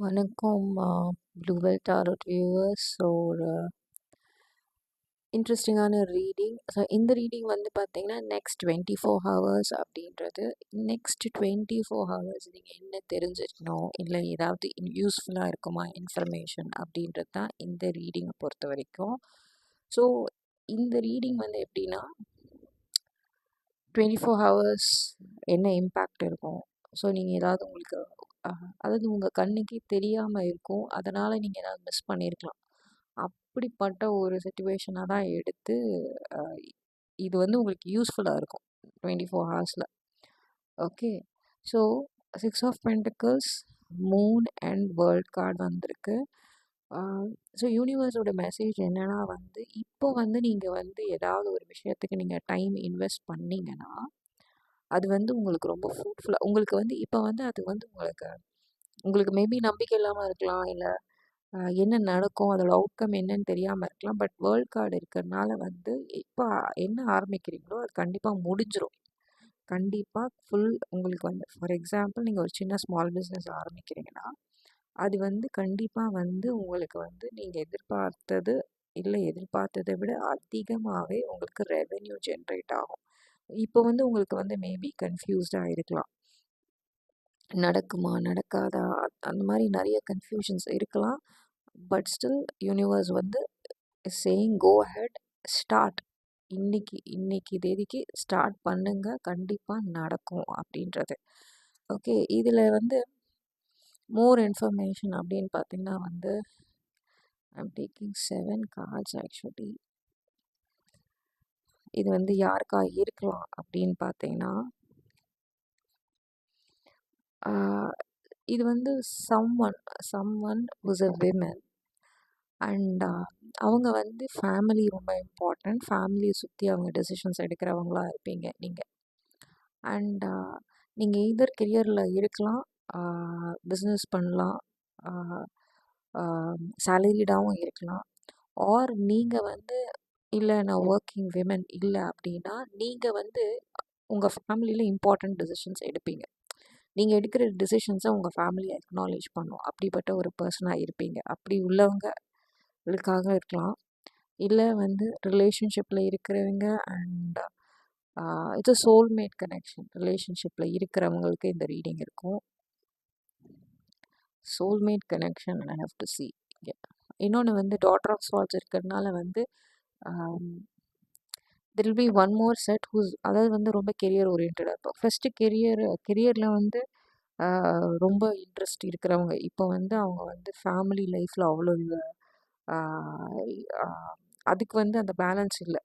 வணக்கம் Bluebell டாரோட் viewers. So ஒரு இன்ட்ரெஸ்டிங்கான ரீடிங். ஸோ இந்த ரீடிங் வந்து பார்த்தீங்கன்னா நெக்ஸ்ட் 24 ஹவர்ஸ் அப்படின்றது. நெக்ஸ்ட் 24 ஹவர்ஸ் நீங்கள் என்ன தெரிஞ்சுக்கணும், இல்லை ஏதாவது யூஸ்ஃபுல்லாக இருக்குமா இன்ஃபர்மேஷன் அப்படின்றது தான் இந்த ரீடிங்கை பொறுத்த வரைக்கும். ஸோ இந்த ரீடிங் வந்து எப்படின்னா 24 ஹவர்ஸ் என்ன இம்பேக்ட் இருக்கும். ஸோ நீங்கள் ஏதாவது உங்களுக்கு அதாவது உங்கள் கண்ணுக்கே தெரியாமல் இருக்கும், அதனால் நீங்கள் ஏதாவது மிஸ் பண்ணியிருக்கலாம். அப்படிப்பட்ட ஒரு சுச்சுவேஷனாக தான் எடுத்து இது வந்து உங்களுக்கு யூஸ்ஃபுல்லாக இருக்கும் 24 ஹவர்ஸில். Okay, so 6 of pentacles, moon and world card வந்திருக்கு. ஸோ யூனிவர்ஸோட மெசேஜ் என்னென்னா வந்து இப்போ வந்து நீங்கள் வந்து ஏதாவது ஒரு விஷயத்துக்கு நீங்கள் டைம் இன்வெஸ்ட் பண்ணிங்கன்னா அது வந்து உங்களுக்கு ரொம்ப ஃப்ரூட்ஃபுல்லாக உங்களுக்கு வந்து இப்போ வந்து அது வந்து உங்களுக்கு மேபி நம்பிக்கை இல்லாமல் இருக்கலாம், இல்லை என்ன நடக்கும் அதோட அவுட்கம் என்னன்னு தெரியாமல் இருக்கலாம். பட் வேர்ல்ட் கார்டு இருக்கிறதுனால வந்து இப்போ என்ன ஆரம்பிக்கிறீங்களோ அது கண்டிப்பாக முடிஞ்சிடும். கண்டிப்பாக ஃபுல் உங்களுக்கு வந்து ஃபார் எக்ஸாம்பிள் நீங்கள் ஒரு சின்ன ஸ்மால் பிஸ்னஸ் ஆரம்பிக்கிறீங்கன்னா அது வந்து கண்டிப்பாக வந்து உங்களுக்கு வந்து நீங்கள் எதிர்பார்த்தது இல்லை எதிர்பார்த்ததை விட அதிகமாகவே உங்களுக்கு ரெவென்யூ ஜென்ரேட் ஆகும். இப்போ வந்து உங்களுக்கு வந்து மேபி கன்ஃபியூஸ்டாக இருக்கலாம், நடக்குமா நடக்காதா அந்த மாதிரி நிறைய கன்ஃபியூஷன்ஸ் இருக்கலாம். பட் ஸ்டில் யூனிவர்ஸ் வந்து சேயிங் கோ ஹெட், ஸ்டார்ட். இன்னைக்கு தேதிக்கு ஸ்டார்ட் பண்ணுங்க, கண்டிப்பாக நடக்கும் அப்படின்றது. ஓகே, இதில் வந்து மோர் இன்ஃபர்மேஷன் அப்படின்னு பார்த்தீங்கன்னா வந்து ஐம் டேக்கிங் 7 cards ஆக்சுவலி. இது வந்து யாருக்கா இருக்கலாம் அப்படின்னு பார்த்தீங்கன்னா இது வந்து someone was a women and அவங்க வந்து ஃபேமிலி ரொம்ப இம்பார்ட்டண்ட். ஃபேமிலியை சுற்றி அவங்க டெசிஷன்ஸ் எடுக்கிறவங்களா இருப்பீங்க நீங்கள். அண்ட் நீங்கள் எய்தர் கெரியரில் இருக்கலாம், பிஸ்னஸ் பண்ணலாம், சேலரிடாகவும் இருக்கலாம். ஆர் நீங்கள் வந்து இல்லை நான் ஒர்க்கிங் விமன் இல்லை அப்படின்னா நீங்கள் வந்து உங்கள் ஃபேமிலியில் இம்பார்ட்டண்ட் டெசிஷன்ஸ் எடுப்பீங்க. நீங்கள் எடுக்கிற டெசிஷன்ஸை உங்கள் ஃபேமிலியை அக்னாலேஜ் பண்ணும், அப்படிப்பட்ட ஒரு பர்சனாக இருப்பீங்க. அப்படி உள்ளவங்களுக்காக இருக்கலாம். இல்லை வந்து ரிலேஷன்ஷிப்பில் இருக்கிறவங்க and it's a soulmate connection. ரிலேஷன்ஷிப்பில் இருக்கிறவங்களுக்கு இந்த ரீடிங் இருக்கும். Soulmate connection I have to see. இன்னொன்று வந்து டாட்டர் ஆஃப் ஸ்வார்ட்ஸ் இருக்கிறதுனால வந்து there will be one more set whose, அதாவது வந்து ரொம்ப கெரியர் ஓரியன்டாக இருக்கும். ஃபஸ்ட்டு கெரியரில் வந்து ரொம்ப இன்ட்ரெஸ்ட் இருக்கிறவங்க இப்போ வந்து அவங்க வந்து ஃபேமிலி லைஃப்பில் அவ்வளோ அதுக்கு வந்து அந்த பேலன்ஸ் இல்லை,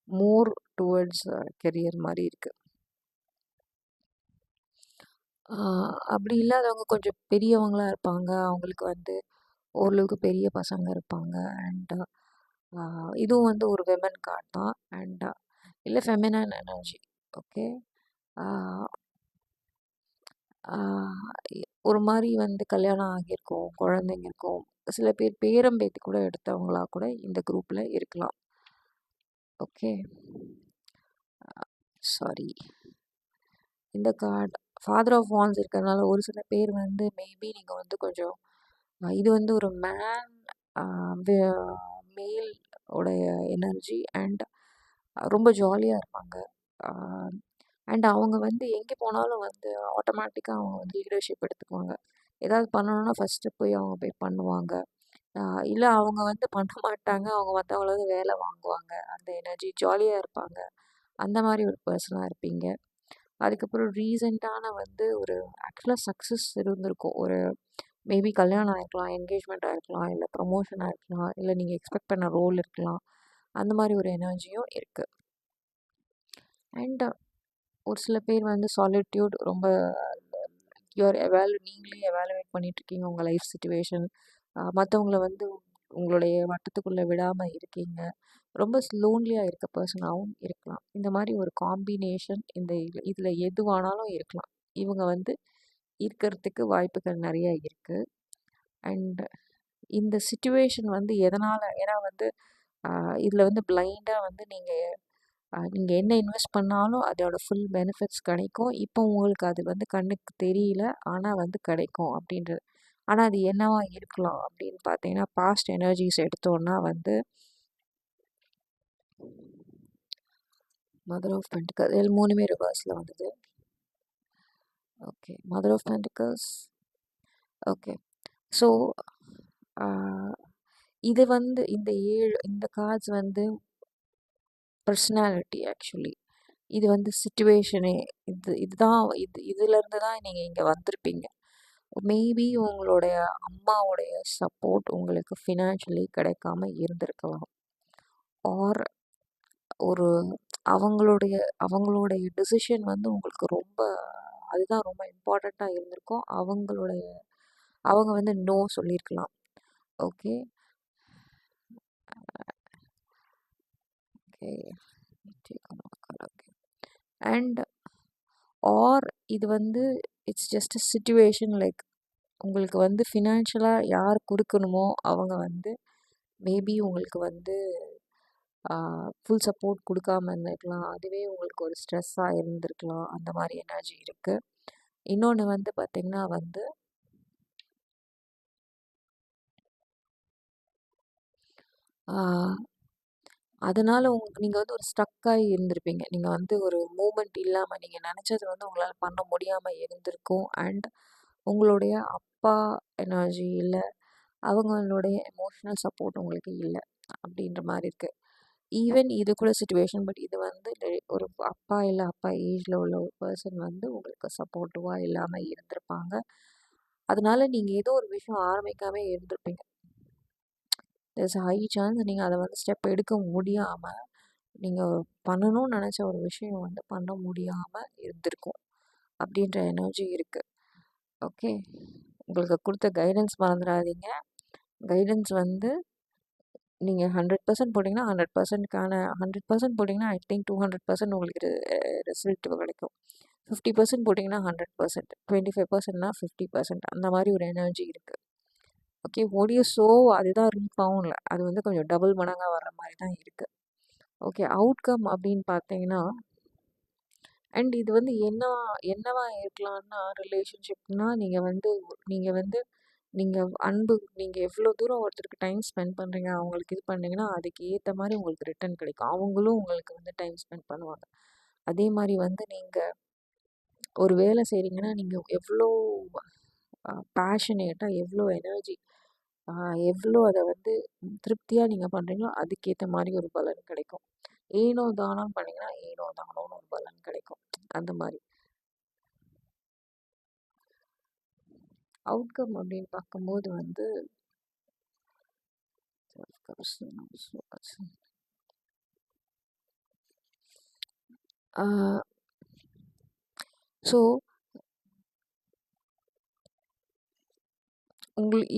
மோர் டுவர்ட்ஸ் கெரியர் மாதிரி இருக்குது. அப்படி இல்லாதவங்க கொஞ்சம் பெரியவங்களாக இருப்பாங்க, அவங்களுக்கு வந்து ஓரளவுக்கு பெரிய பசங்க இருப்பாங்க. அண்ட் இதுவும் வந்து ஒரு விமன் கார்டு தான். அண்ட் இல்லை ஃபெமினன் எனர்ஜி. ஓகே, ஒரு மாதிரி வந்து கல்யாணம் ஆகியிருக்கும், குழந்தைங்க இருக்கும், சில பேர் பேரம்பேத்தி கூட எடுத்தவங்களா கூட இந்த குரூப்பில் இருக்கலாம். ஓகே, சாரி, இந்த கார்டு ஃபாதர் ஆஃப் வான்ஸ் இருக்கிறதுனால ஒரு சில பேர் வந்து மேபி நீங்கள் வந்து கொஞ்சம் இது வந்து ஒரு மேல் உடைய எனர்ஜி அண்ட் ரொம்ப ஜாலியாக இருப்பாங்க. அண்ட் அவங்க வந்து எங்கே போனாலும் வந்து ஆட்டோமேட்டிக்காக அவங்க வந்து லீடர்ஷிப் எடுத்துக்குவாங்க. ஏதாவது பண்ணணுன்னா ஃபஸ்ட்டு போய் அவங்க போய் பண்ணுவாங்க. இல்லை அவங்க வந்து பண்ண மாட்டாங்க, அவங்க மற்றவங்கள வேலை வாங்குவாங்க. அந்த எனர்ஜி ஜாலியாக இருப்பாங்க. அந்த மாதிரி ஒரு பர்சனாக இருப்பீங்க. அதுக்கப்புறம் ரீசெண்டான வந்து ஒரு ஆக்சுவலாக சக்ஸஸ் இருந்திருக்கும். ஒரு மேபி கல்யாணம் ஆகிருக்கலாம், என்கேஜ்மெண்ட் ஆகிருக்கலாம், இல்லை ப்ரமோஷன் ஆகிருக்கலாம், இல்லை நீங்கள் எக்ஸ்பெக்ட் பண்ண ரோல் இருக்கலாம். அந்த மாதிரி ஒரு எனர்ஜியும் இருக்குது. அண்ட் ஒரு சில பேர் வந்து சாலிட்யூட் ரொம்ப நீங்களே எவாலுவேட் பண்ணிகிட்ருக்கீங்க உங்கள் லைஃப் சுச்சுவேஷன். மற்றவங்கள வந்து உங்களுடைய வட்டத்துக்குள்ளே விடாமல் இருக்கீங்க. ரொம்ப லோன்லியாக இருக்க பர்சனாகவும் இருக்கலாம். இந்த மாதிரி ஒரு காம்பினேஷன் இதில் எதுவானாலும் இருக்கலாம். இவங்க வந்து இருக்கிறதுக்கு வாய்ப்புகள் நிறைய இருக்குது. அண்ட் இந்த சிச்சுவேஷன் வந்து எதனால், ஏன்னா வந்து இதில் வந்து பிளைண்டாக வந்து நீங்கள் என்ன இன்வெஸ்ட் பண்ணாலும் அதோட ஃபுல் பெனிஃபிட்ஸ் கிடைக்கும். இப்போ உங்களுக்கு அது வந்து கண்ணுக்கு தெரியல, ஆனால் வந்து கிடைக்கும் அப்படின்றது. ஆனால் அது என்னவா இருக்கலாம் அப்படின்னு பார்த்தீங்கன்னா, பாஸ்ட் எனர்ஜிஸ் எடுத்தோன்னா வந்து மதர் ஆஃப் பென்டிகல்ஸ் இதில் 3மே ரிவர்ஸில் வந்தது. Okay, mother of pentacles. Okay, so இது வந்து இந்த கார்ட்ஸ் வந்து பர்சனாலிட்டி ஆக்சுவலி. இது வந்து சிச்சுவேஷனே. இதுலேருந்து தான் நீங்கள் இங்கே வந்திருப்பீங்க. மேபி உங்களுடைய அம்மாவுடைய சப்போர்ட் உங்களுக்கு ஃபினான்ஷியலி கிடைக்காம இருந்திருக்கலாம். ஆர் ஒரு அவங்களுடைய டிசிஷன் வந்து உங்களுக்கு அதுதான் ரொம்ப இம்பார்ட்டண்ட்டாக இருந்திருக்கும். அவங்க வந்து நோ சொல்லியிருக்கலாம். Okay okay okay. And or இது வந்து it's just a situation. Like உங்களுக்கு வந்து ஃபினான்ஷியலாக யார் கொடுக்கணுமோ அவங்க வந்து மேபி உங்களுக்கு வந்து ஃபுல் சப்போர்ட் கொடுக்காம இருந்திருக்கலாம். அதுவே உங்களுக்கு ஒரு ஸ்ட்ரெஸ்ஸாக இருந்திருக்கலாம். அந்த மாதிரி எனர்ஜி இருக்குது. இன்னொன்று வந்து பார்த்திங்கன்னா வந்து அதனால் நீங்கள் வந்து ஒரு ஸ்டக்காகி இருந்திருப்பீங்க. நீங்கள் வந்து ஒரு மூமெண்ட் இல்லாமல் நீங்கள் நினச்சது வந்து உங்களால் பண்ண முடியாமல் இருந்திருக்கும். அண்ட் உங்களுடைய அப்பா எனர்ஜி இல்லை, அவங்களுடைய எமோஷ்னல் சப்போர்ட் உங்களுக்கு இல்லை அப்படின்ற மாதிரி இருக்குது. ஈவன் இது கூட சிச்சுவேஷன். பட் இது வந்து ஒரு அப்பா இல்லை அப்பா ஏஜில் உள்ள ஒரு பர்சன் வந்து உங்களுக்கு சப்போர்ட்டிவாக இல்லாமல் இருந்திருப்பாங்க. அதனால நீங்கள் ஏதோ ஒரு விஷயம் ஆரம்பிக்காமே இருந்திருப்பீங்க. there's a ஹை சான்ஸ் நீங்கள் அதை வந்து ஸ்டெப் எடுக்க முடியாமல், நீங்கள் பண்ணணும்னு நினச்ச ஒரு விஷயம் வந்து பண்ண முடியாமல் இருந்திருக்கும் அப்படின்ற எனர்ஜி இருக்குது. ஓகே, உங்களுக்கு கொடுத்த கைடன்ஸ் மறந்துடாதீங்க. கைடன்ஸ் வந்து நீங்கள் 100% போட்டிங்கன்னா 100% போட்டிங்கன்னா ஐ திங்க் 200% உங்களுக்கு ரிசல்ட் கிடைக்கும். 50% போட்டிங்கன்னா 100%, 25%னா 50%, அந்த மாதிரி ஒரு எனர்ஜி இருக்குது. ஓகே, ஓடியோ அதுதான் ரீஃபாவும் இல்லை, அது வந்து கொஞ்சம் டபுள் மடங்காக வர்ற மாதிரி தான் இருக்குது. ஓகே, அவுட்கம் அப்படின்னு பார்த்தீங்கன்னா, அண்ட் இது வந்து என்னவா இருக்கலாம்னா, ரிலேஷன்ஷிப்னா நீங்கள் வந்து நீங்கள் எவ்வளோ தூரம் ஒருத்தருக்கு டைம் ஸ்பெண்ட் பண்ணுறீங்க, அவங்களுக்கு இது பண்ணுறீங்கன்னா அதுக்கு ஏற்ற மாதிரி உங்களுக்கு ரிட்டர்ன் கிடைக்கும். அவங்களும் உங்களுக்கு வந்து டைம் ஸ்பெண்ட் பண்ணுவாங்க. அதே மாதிரி வந்து நீங்கள் ஒரு வேலை செய்கிறீங்கன்னா நீங்கள் எவ்வளோ பேஷனேட்டாக, எவ்வளோ எனர்ஜி, எவ்வளோ அதை வந்து திருப்தியாக நீங்கள் பண்ணுறீங்களோ அதுக்கேற்ற மாதிரி ஒரு பலன் கிடைக்கும். ஏனோ தானம் பண்ணிங்கன்னா ஏனோ தானோன்னு ஒரு பலன் கிடைக்கும். அந்த மாதிரி அவுட்கம் அப்படின்னு பார்க்கும்போது வந்து ஸோ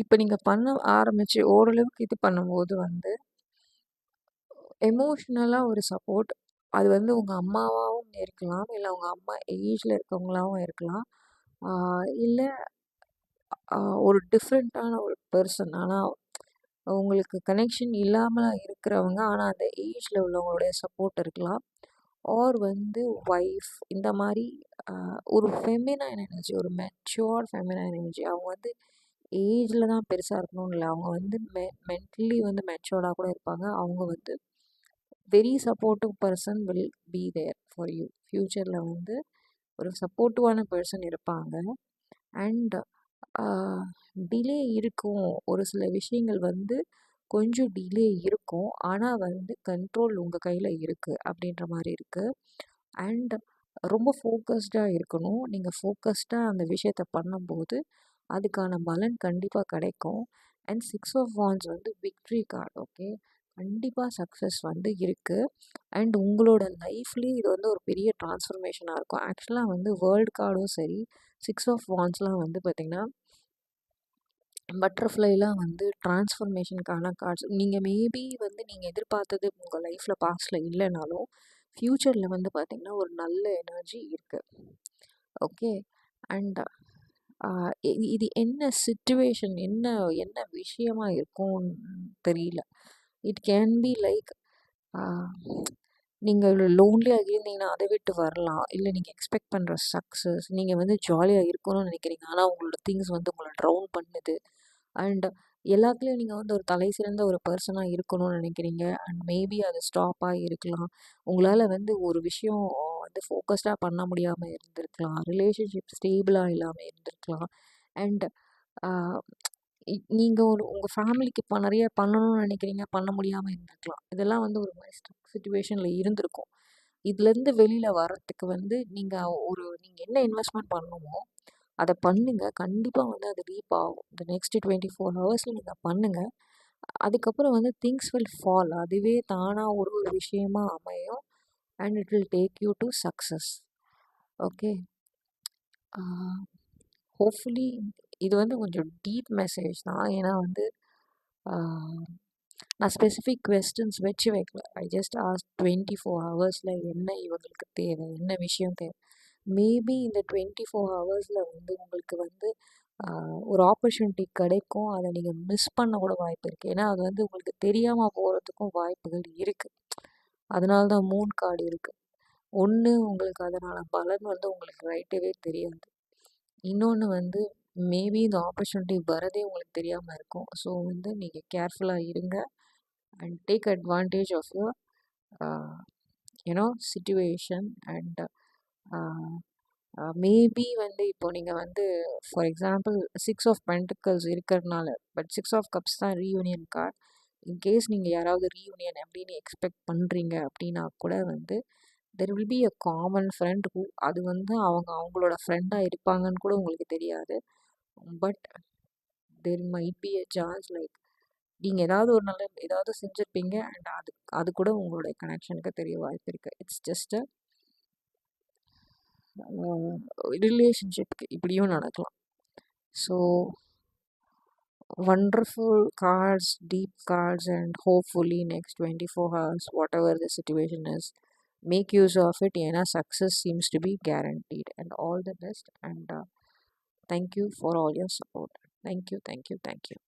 இப்போ நீங்கள் பண்ண ஆரம்பித்து ஓரளவுக்கு இது பண்ணும்போது வந்து எமோஷ்னலாக ஒரு சப்போர்ட், அது வந்து உங்கள் அம்மாவாகவும் இருக்கலாம், இல்லை உங்கள் அம்மா ஏஜில் இருக்கவங்களாகவும் இருக்கலாம், இல்லை ஒரு டிஃப்ரெண்ட்டான ஒரு பர்சன். ஆனால் உங்களுக்கு கனெக்ஷன் இல்லாமல் இருக்கிறவங்க, ஆனால் அந்த ஏஜில் உள்ளவங்களுடைய சப்போர்ட் இருக்கலாம். ஆர் வந்து ஒய்ஃப், இந்த மாதிரி ஒரு ஃபெமினைன் எனர்ஜி, ஒரு மெச்சூர்ட் ஃபெமினைன் எனர்ஜி. அவங்க வந்து ஏஜில் தான் பெருசாக இருக்கணும்னு இல்லை, அவங்க வந்து மென்டலி வந்து மெச்சூர்டாக கூட இருப்பாங்க. அவங்க வந்து very supportive person will be there for you. ஃப்யூச்சரில் வந்து ஒரு சப்போர்ட்டிவான பர்சன் இருப்பாங்க. அண்ட் டிலே இருக்கும், ஒரு சில விஷயங்கள் வந்து கொஞ்சம் டிலே இருக்கும், ஆனால் வந்து கண்ட்ரோல் உங்கள் கையில் இருக்குது அப்படின்ற மாதிரி இருக்குது. அண்ட் ரொம்ப ஃபோக்கஸ்டாக இருக்கணும். நீங்கள் ஃபோக்கஸ்டாக அந்த விஷயத்த பண்ணும்போது அதுக்கான பலன் கண்டிப்பாக கிடைக்கும். அண்ட் 6 ஆஃப் வாண்ட்ஸ் வந்து விக்ட்ரி கார்டு. ஓகே, கண்டிப்பாக சக்ஸஸ் வந்து இருக்குது. அண்ட் உங்களோட லைஃப்லேயே இது வந்து ஒரு பெரிய ட்ரான்ஸ்ஃபர்மேஷனாக இருக்கும். ஆக்சுவலாக வந்து வேர்ல்டு கார்டும் சரி, 6 ஆஃப் வாண்ட்ஸ்லாம் வந்து பார்த்திங்கன்னா பட்டர்ஃப்ளைலாம் வந்து ட்ரான்ஸ்ஃபர்மேஷனுக்கான கார்ட்ஸ். நீங்கள் மேபி வந்து நீங்கள் எதிர்பார்த்தது உங்கள் லைஃப்பில் பாஸ்டில் இல்லைனாலும் ஃப்யூச்சரில் வந்து பார்த்திங்கன்னா ஒரு நல்ல எனர்ஜி இருக்குது. ஓகே, அண்ட் இது என்ன சிச்சுவேஷன், என்ன விஷயமா இருக்கும்னு தெரியல. இட் கேன் பி லைக் நீங்கள் லோன்லியாக இருந்தீங்கன்னா அதை விட்டு வரலாம். இல்லை நீங்கள் எக்ஸ்பெக்ட் பண்ணுற சக்ஸஸ், நீங்கள் வந்து ஜாலியாக இருக்கணும்னு நினைக்கிறீங்க. ஆனால் உங்களோட திங்ஸ் வந்து உங்களை ட்ரவுன் பண்ணுது. அண்ட் எல்லாத்துலேயும் நீங்கள் வந்து ஒரு தலை சிறந்த ஒரு பர்சனாக இருக்கணும்னு நினைக்கிறீங்க. அண்ட் மேபி அது ஸ்டாப்பாக இருக்கலாம். உங்களால் வந்து ஒரு விஷயம் வந்து ஃபோக்கஸ்டாக பண்ண முடியாமல் இருந்திருக்கலாம். ரிலேஷன்ஷிப் ஸ்டேபிளாக இல்லாமல் இருந்திருக்கலாம். அண்ட் நீங்கள் உங்கள் ஃபேமிலிக்கு இப்போ நிறைய பண்ணணும்னு நினைக்கிறீங்க, பண்ண முடியாமல் இருந்திருக்கலாம். இதெல்லாம் வந்து ஒரு மாதிரி ஸ்ட்ரக் சுச்சுவேஷனில் இருந்திருக்கும். இதுலேருந்து வெளியில் வர்றதுக்கு வந்து நீங்கள் என்ன இன்வெஸ்ட்மெண்ட் பண்ணணுமோ அதை பண்ணுங்க. கண்டிப்பாக வந்து அது ரீப் ஆகும். இந்த நெக்ஸ்ட் 24 ஹவர்ஸில் நீங்கள் பண்ணுங்கள். அதுக்கப்புறம் வந்து திங்ஸ் வில் ஃபால். அதுவே தானாக ஒரு ஒரு விஷயமா அமையும். And it will take you to success. Okay. Hopefully இது வந்து கொஞ்சம் டீப் மெசேஜ் தான். ஏன்னா வந்து நான் ஸ்பெசிஃபிக் கொஸ்டின்ஸ் வச்சு வைக்கல. ஐ ஜஸ்ட் ஆஸ்க் 24 ஹவர்ஸில் என்ன இவங்களுக்கு தேவை, என்ன விஷயம் தேவை. மேபி இந்த 24 ஹவர்ஸில் வந்து உங்களுக்கு வந்து ஒரு ஆப்பர்ச்சுனிட்டி கிடைக்கும். அதை நீங்கள் மிஸ் பண்ண கூட வாய்ப்பு இருக்குது. ஏன்னா அது வந்து உங்களுக்கு தெரியாமல் போகிறதுக்கும் வாய்ப்புகள் இருக்குது. அதனால தான் மூன் கார்டு இருக்குது. ஒன்று, உங்களுக்கு அதனால் பலன் வந்து உங்களுக்கு ரைட்டவே தெரியாது. இன்னொன்று வந்து மேபி இந்த ஆப்பர்ச்சுனிட்டி வரதே உங்களுக்கு தெரியாமல் இருக்கும். ஸோ வந்து நீங்கள் கேர்ஃபுல்லாக இருங்க and take advantage of your situation. And maybe வந்து இப்போ நீங்கள் வந்து ஃபார் எக்ஸாம்பிள் 6 ஆஃப் பென்டிக்கல்ஸ் இருக்கிறதுனால, பட் 6 ஆஃப் கப்ஸ் தான் ரீயூனியன் கார்டு. இன்கேஸ் நீங்கள் யாராவது ரீயூனியன் அப்படின்னு எக்ஸ்பெக்ட் பண்ணுறீங்க அப்படின்னா கூட வந்து there will be a common friend அது வந்து அவங்களோட ஃப்ரெண்டாக இருப்பாங்கன்னு கூட உங்களுக்கு தெரியாது. But there might be a chance like நீங்கள் ஏதாவது செஞ்சுருப்பீங்க அண்ட் அது கூட உங்களுடைய கனெக்ஷனுக்கு தெரிய வாய்ப்பு இருக்குது. இட்ஸ் ஜஸ்ட் அ ரிலேஷன்ஷிப்க்கு இப்படியும் நடக்கலாம். So wonderful cards, deep cards, and hopefully next 24 hours, whatever the situation is, make use of it. Yena success seems to be guaranteed. And all the best. And thank you for all your support. Thank you, thank you, thank you.